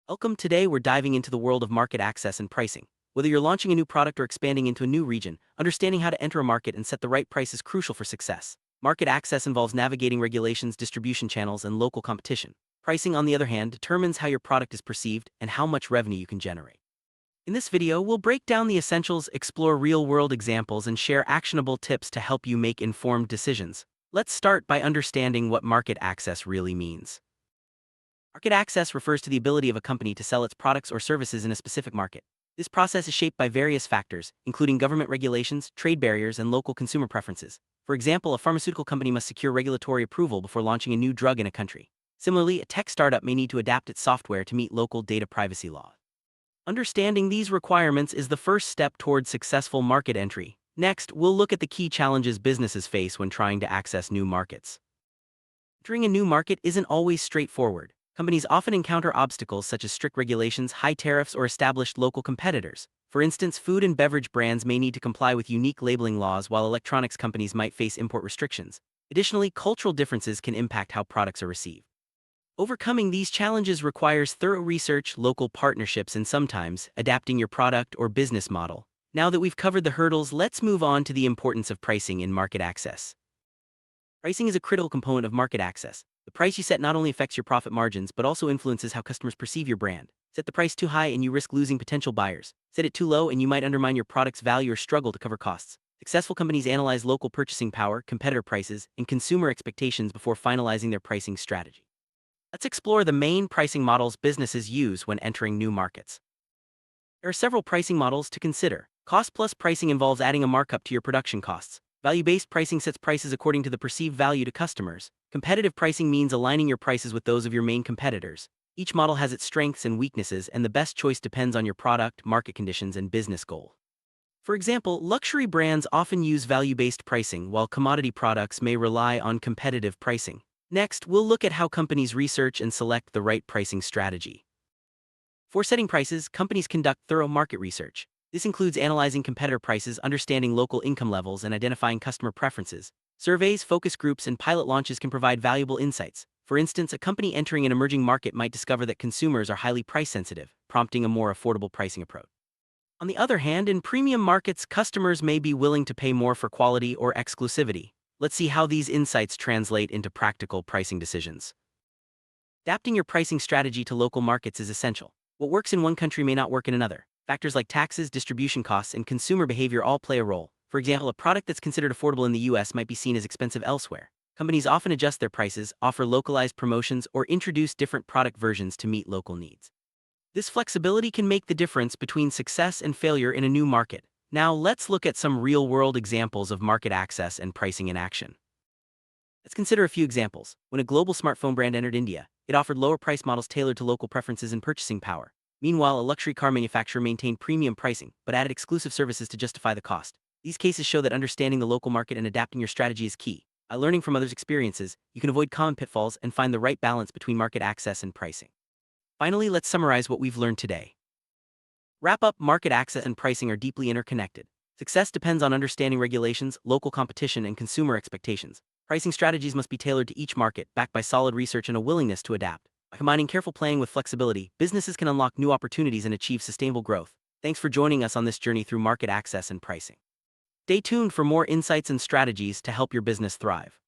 Welcome. Today we're diving into the world of market access and pricing. Whether you're launching a new product or expanding into a new region, understanding how to enter a market and set the right price is crucial for success. Market access involves navigating regulations, distribution channels, and local competition. Pricing, on the other hand, determines how your product is perceived and how much revenue you can generate. In this video, we'll break down the essentials, explore real-world examples, and share actionable tips to help you make informed decisions. Let's start by understanding what market access really means. Market access refers to the ability of a company to sell its products or services in a specific market. This process is shaped by various factors, including government regulations, trade barriers, and local consumer preferences. For example, a pharmaceutical company must secure regulatory approval before launching a new drug in a country. Similarly, a tech startup may need to adapt its software to meet local data privacy laws. Understanding these requirements is the first step toward successful market entry. Next, we'll look at the key challenges businesses face when trying to access new markets. Entering a new market isn't always straightforward. Companies often encounter obstacles such as strict regulations, high tariffs, or established local competitors. For instance, food and beverage brands may need to comply with unique labeling laws, while electronics companies might face import restrictions. Additionally, cultural differences can impact how products are received. Overcoming these challenges requires thorough research, local partnerships, and sometimes adapting your product or business model. Now that we've covered the hurdles, let's move on to the importance of pricing in market access. Pricing is a critical component of market access. The price you set not only affects your profit margins but also influences how customers perceive your brand. Set the price too high and you risk losing potential buyers. Set it too low and you might undermine your product's value or struggle to cover costs. Successful companies analyze local purchasing power, competitor prices, and consumer expectations before finalizing their pricing strategy. Let's explore the main pricing models businesses use when entering new markets. There are several pricing models to consider. Cost-plus pricing involves adding a markup to your production costs. Value-based pricing sets prices according to the perceived value to customers. Competitive pricing means aligning your prices with those of your main competitors. Each model has its strengths and weaknesses, and the best choice depends on your product, market conditions, and business goal. For example, luxury brands often use value-based pricing, while commodity products may rely on competitive pricing. Next, we'll look at how companies research and select the right pricing strategy. For setting prices, companies conduct thorough market research. This includes analyzing competitor prices, understanding local income levels, and identifying customer preferences. Surveys, focus groups, and pilot launches can provide valuable insights. For instance, a company entering an emerging market might discover that consumers are highly price-sensitive, prompting a more affordable pricing approach. On the other hand, in premium markets, customers may be willing to pay more for quality or exclusivity. Let's see how these insights translate into practical pricing decisions. Adapting your pricing strategy to local markets is essential. What works in one country may not work in another. Factors like taxes, distribution costs, and consumer behavior all play a role. For example, a product that's considered affordable in the US might be seen as expensive elsewhere. Companies often adjust their prices, offer localized promotions, or introduce different product versions to meet local needs. This flexibility can make the difference between success and failure in a new market. Now, let's look at some real-world examples of market access and pricing in action. Let's consider a few examples. When a global smartphone brand entered India, it offered lower price models tailored to local preferences and purchasing power. Meanwhile, a luxury car manufacturer maintained premium pricing, but added exclusive services to justify the cost. These cases show that understanding the local market and adapting your strategy is key. By learning from others' experiences, you can avoid common pitfalls and find the right balance between market access and pricing. Finally, let's summarize what we've learned today. Wrap up: market access and pricing are deeply interconnected. Success depends on understanding regulations, local competition, and consumer expectations. Pricing strategies must be tailored to each market, backed by solid research and a willingness to adapt. By combining careful planning with flexibility, businesses can unlock new opportunities and achieve sustainable growth. Thanks for joining us on this journey through market access and pricing. Stay tuned for more insights and strategies to help your business thrive.